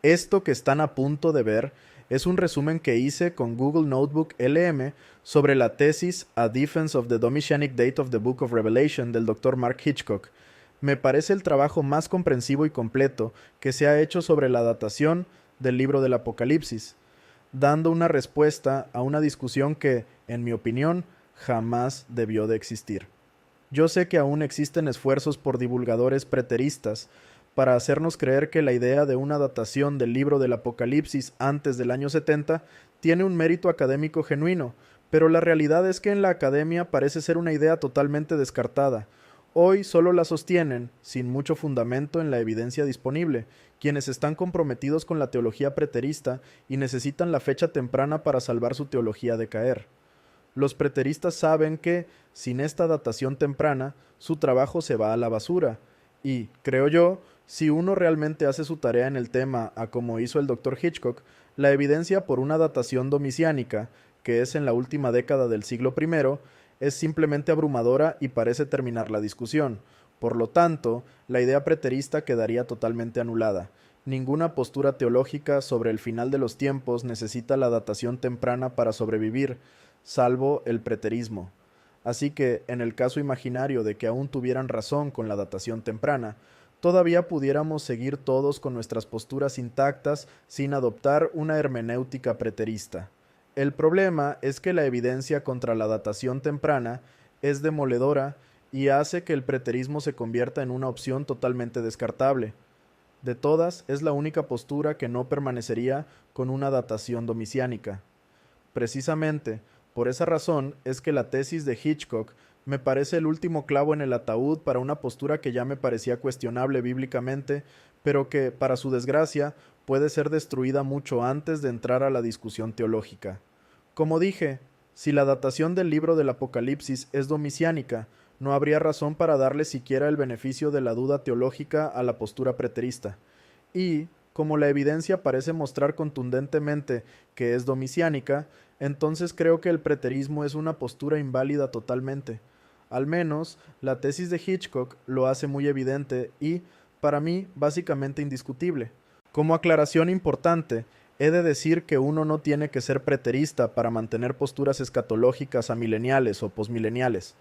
Esto que están a punto de ver es un resumen que hice con Google Notebook LM sobre la tesis A Defense of the Domitianic Date of the Book of Revelation del Dr. Mark Hitchcock. Me parece el trabajo más comprensivo y completo que se ha hecho sobre la datación del libro del Apocalipsis, dando una respuesta a una discusión que, en mi opinión, jamás debió de existir. Yo sé que aún existen esfuerzos por divulgadores preteristas para hacernos creer que la idea de una datación del libro del Apocalipsis antes del año 70 tiene un mérito académico genuino, pero la realidad es que en la academia parece ser una idea totalmente descartada. Hoy solo la sostienen, sin mucho fundamento en la evidencia disponible, quienes están comprometidos con la teología preterista y necesitan la fecha temprana para salvar su teología de caer. Los preteristas saben que, sin esta datación temprana, su trabajo se va a la basura. Y, creo yo, si uno realmente hace su tarea en el tema a como hizo el Dr. Hitchcock, la evidencia por una datación domiciánica, que es en la última década del siglo I, es simplemente abrumadora y parece terminar la discusión. Por lo tanto, la idea preterista quedaría totalmente anulada. Ninguna postura teológica sobre el final de los tiempos necesita la datación temprana para sobrevivir, salvo el preterismo. Así que, en el caso imaginario de que aún tuvieran razón con la datación temprana, todavía pudiéramos seguir todos con nuestras posturas intactas sin adoptar una hermenéutica preterista. El problema es que la evidencia contra la datación temprana es demoledora y hace que el preterismo se convierta en una opción totalmente descartable. De todas, es la única postura que no permanecería con una datación domiciánica. Precisamente, por esa razón es que la tesis de Hitchcock me parece el último clavo en el ataúd para una postura que ya me parecía cuestionable bíblicamente, pero que, para su desgracia, puede ser destruida mucho antes de entrar a la discusión teológica. Como dije, si la datación del libro del Apocalipsis es domiciánica, no habría razón para darle siquiera el beneficio de la duda teológica a la postura preterista. Y, como la evidencia parece mostrar contundentemente que es domiciánica, entonces creo que el preterismo es una postura inválida totalmente. Al menos, la tesis de Hitchcock lo hace muy evidente y, para mí, básicamente indiscutible. Como aclaración importante, he de decir que uno no tiene que ser preterista para mantener posturas escatológicas amileniales o posmileniales.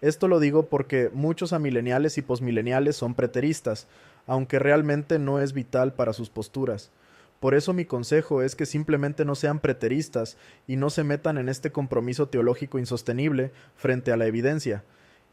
Esto lo digo porque muchos amileniales y posmileniales son preteristas, aunque realmente no es vital para sus posturas. Por eso mi consejo es que simplemente no sean preteristas y no se metan en este compromiso teológico insostenible frente a la evidencia.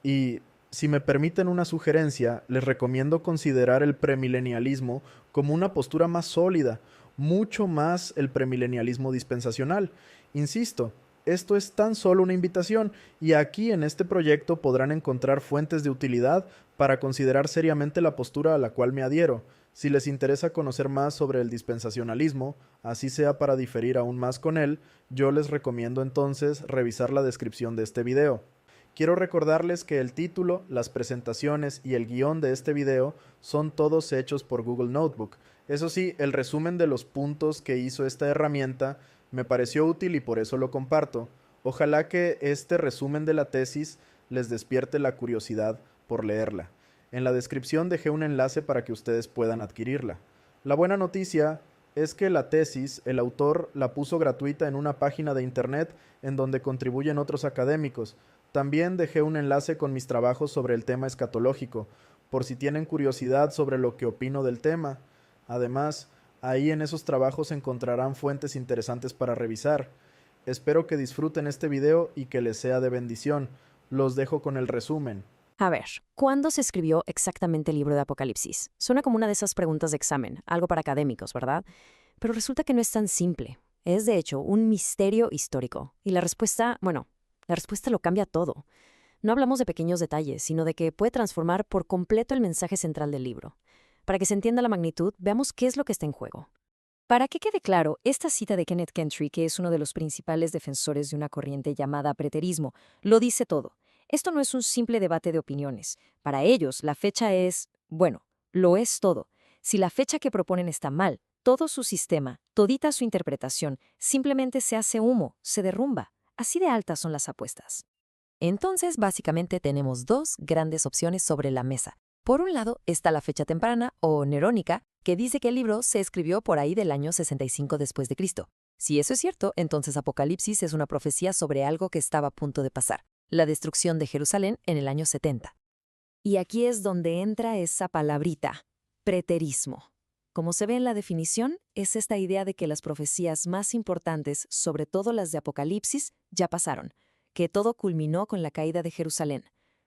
Y, si me permiten una sugerencia, les recomiendo considerar el premilenialismo como una postura más sólida, mucho más el premilenialismo dispensacional. Insisto, esto es tan solo una invitación y aquí en este proyecto podrán encontrar fuentes de utilidad para considerar seriamente la postura a la cual me adhiero. Si les interesa conocer más sobre el dispensacionalismo, así sea para diferir aún más con él, yo les recomiendo entonces revisar la descripción de este video. Quiero recordarles que el título, las presentaciones y el guión de este video son todos hechos por Google Notebook. Eso sí, el resumen de los puntos que hizo esta herramienta me pareció útil y por eso lo comparto. Ojalá que este resumen de la tesis les despierte la curiosidad por leerla. En la descripción dejé un enlace para que ustedes puedan adquirirla. La buena noticia es que la tesis, el autor la puso gratuita en una página de internet en donde contribuyen otros académicos. También dejé un enlace con mis trabajos sobre el tema escatológico, por si tienen curiosidad sobre lo que opino del tema. Además, ahí en esos trabajos encontrarán fuentes interesantes para revisar. Espero que disfruten este video y que les sea de bendición. Los dejo con el resumen. A ver, ¿cuándo se escribió exactamente el libro de Apocalipsis? Suena como una de esas preguntas de examen, algo para académicos, ¿verdad? Pero resulta que no es tan simple. Es, de hecho, un misterio histórico. Y la respuesta, bueno, la respuesta lo cambia todo. No hablamos de pequeños detalles, sino de que puede transformar por completo el mensaje central del libro. Para que se entienda la magnitud, veamos qué es lo que está en juego. Para que quede claro, esta cita de Kenneth Gentry, que es uno de los principales defensores de una corriente llamada preterismo, lo dice todo. Esto no es un simple debate de opiniones. Para ellos, la fecha es, bueno, lo es todo. Si la fecha que proponen está mal, todo su sistema, todita su interpretación, simplemente se hace humo, se derrumba. Así de altas son las apuestas. Entonces, básicamente tenemos dos grandes opciones sobre la mesa. Por un lado está la fecha temprana o nerónica, que dice que el libro se escribió por ahí del año 65 después de Cristo. Si eso es cierto, entonces Apocalipsis es una profecía sobre algo que estaba a punto de pasar, la destrucción de Jerusalén en el año 70. Y aquí es donde entra esa palabrita, preterismo. Como se ve en la definición, es esta idea de que las profecías más importantes, sobre todo las de Apocalipsis, ya pasaron, que todo culminó con la caída de Jerusalén.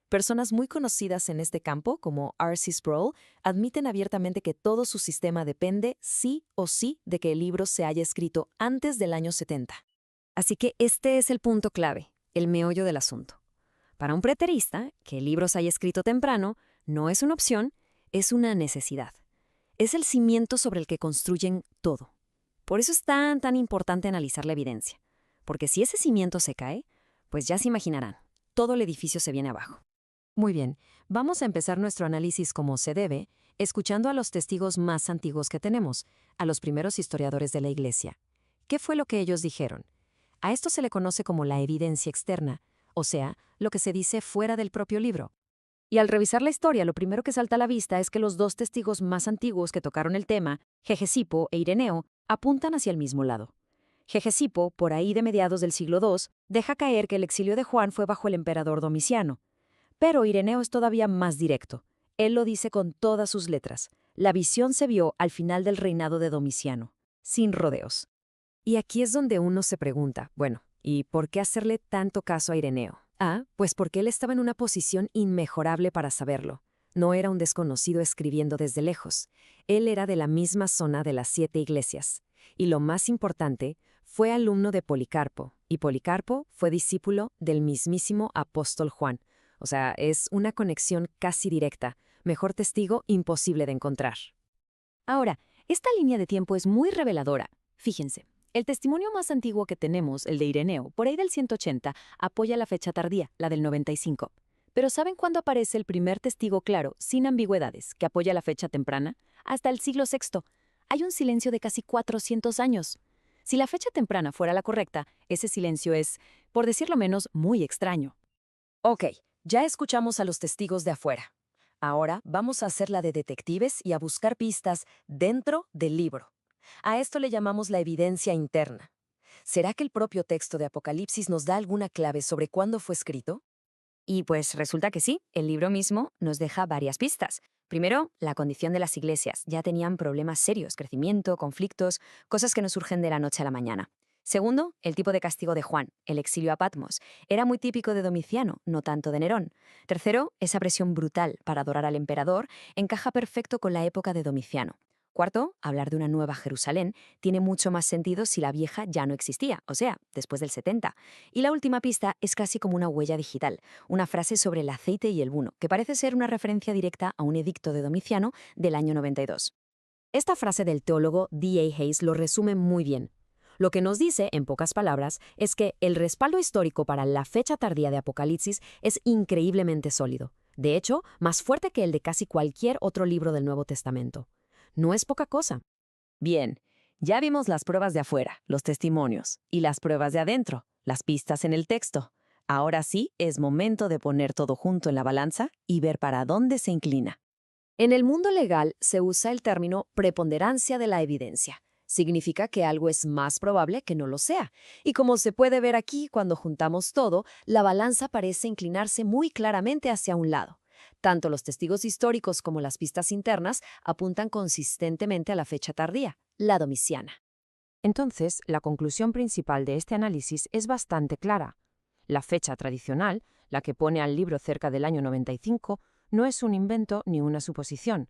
Personas muy conocidas en este campo, como R.C. Sproul, admiten abiertamente que todo su sistema depende, sí o sí, de que el libro se haya escrito antes del año 70. Así que este es el punto clave, el meollo del asunto. Para un preterista, que el libro se haya escrito temprano no es una opción, es una necesidad. Es el cimiento sobre el que construyen todo. Por eso es tan importante analizar la evidencia. Porque si ese cimiento se cae, pues ya se imaginarán, todo el edificio se viene abajo. Muy bien, vamos a empezar nuestro análisis como se debe, escuchando a los testigos más antiguos que tenemos, a los primeros historiadores de la Iglesia. ¿Qué fue lo que ellos dijeron? A esto se le conoce como la evidencia externa, o sea, lo que se dice fuera del propio libro. Y al revisar la historia, lo primero que salta a la vista es que los dos testigos más antiguos que tocaron el tema, Hegesipo e Ireneo, apuntan hacia el mismo lado. Hegesipo, por ahí de mediados del siglo II, deja caer que el exilio de Juan fue bajo el emperador Domiciano. Pero Ireneo es todavía más directo. Él lo dice con todas sus letras. La visión se vio al final del reinado de Domiciano, sin rodeos. Y aquí es donde uno se pregunta, bueno, ¿y por qué hacerle tanto caso a Ireneo? Pues porque él estaba en una posición inmejorable para saberlo. No era un desconocido escribiendo desde lejos. Él era de la misma zona de las 7 iglesias. Y lo más importante, fue alumno de Policarpo. Y Policarpo fue discípulo del mismísimo apóstol Juan. O sea, es una conexión casi directa. Mejor testigo imposible de encontrar. Ahora, esta línea de tiempo es muy reveladora. Fíjense. El testimonio más antiguo que tenemos, el de Ireneo, por ahí del 180, apoya la fecha tardía, la del 95. Pero ¿saben cuándo aparece el primer testigo claro, sin ambigüedades, que apoya la fecha temprana? Hasta el siglo VI. Hay un silencio de casi 400 años. Si la fecha temprana fuera la correcta, ese silencio es, por decirlo menos, muy extraño. Ok, ya escuchamos a los testigos de afuera. Ahora vamos a hacer la de detectives y a buscar pistas dentro del libro. A esto le llamamos la evidencia interna. ¿Será que el propio texto de Apocalipsis nos da alguna clave sobre cuándo fue escrito? Y pues resulta que sí, el libro mismo nos deja varias pistas. Primero, la condición de las iglesias. Ya tenían problemas serios, crecimiento, conflictos, cosas que no surgen de la noche a la mañana. Segundo, el tipo de castigo de Juan, el exilio a Patmos. Era muy típico de Domiciano, no tanto de Nerón. Tercero, esa presión brutal para adorar al emperador encaja perfecto con la época de Domiciano. Cuarto, hablar de una nueva Jerusalén tiene mucho más sentido si la vieja ya no existía, o sea, después del 70. Y la última pista es casi como una huella digital, una frase sobre el aceite y el vino, que parece ser una referencia directa a un edicto de Domiciano del año 92. Esta frase del teólogo D.A. Hayes lo resume muy bien. Lo que nos dice, en pocas palabras, es que el respaldo histórico para la fecha tardía de Apocalipsis es increíblemente sólido. De hecho, más fuerte que el de casi cualquier otro libro del Nuevo Testamento. No es poca cosa. Bien, ya vimos las pruebas de afuera, los testimonios, y las pruebas de adentro, las pistas en el texto. Ahora sí es momento de poner todo junto en la balanza y ver para dónde se inclina. En el mundo legal se usa el término preponderancia de la evidencia. Significa que algo es más probable que no lo sea. Y como se puede ver aquí, cuando juntamos todo, la balanza parece inclinarse muy claramente hacia un lado. Tanto los testigos históricos como las pistas internas apuntan consistentemente a la fecha tardía, la domiciana. Entonces, la conclusión principal de este análisis es bastante clara. La fecha tradicional, la que pone al libro cerca del año 95, no es un invento ni una suposición.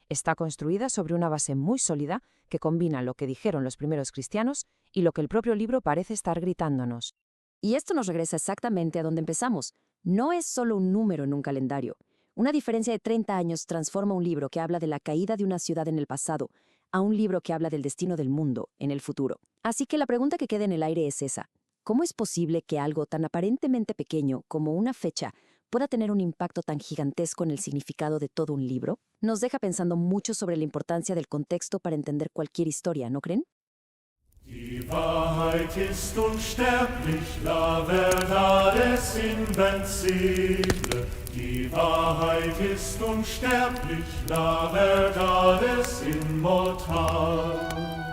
Está construida sobre una base muy sólida que combina lo que dijeron los primeros cristianos y lo que el propio libro parece estar gritándonos. Y esto nos regresa exactamente a donde empezamos. No es solo un número en un calendario. Una diferencia de 30 años transforma un libro que habla de la caída de una ciudad en el pasado a un libro que habla del destino del mundo en el futuro. Así que la pregunta que queda en el aire es esa. ¿Cómo es posible que algo tan aparentemente pequeño como una fecha pueda tener un impacto tan gigantesco en el significado de todo un libro? Nos deja pensando mucho sobre la importancia del contexto para entender cualquier historia, ¿no creen? Die Wahrheit ist unsterblich, la verdad es invencible. Die Wahrheit ist unsterblich, la verdad es inmortal.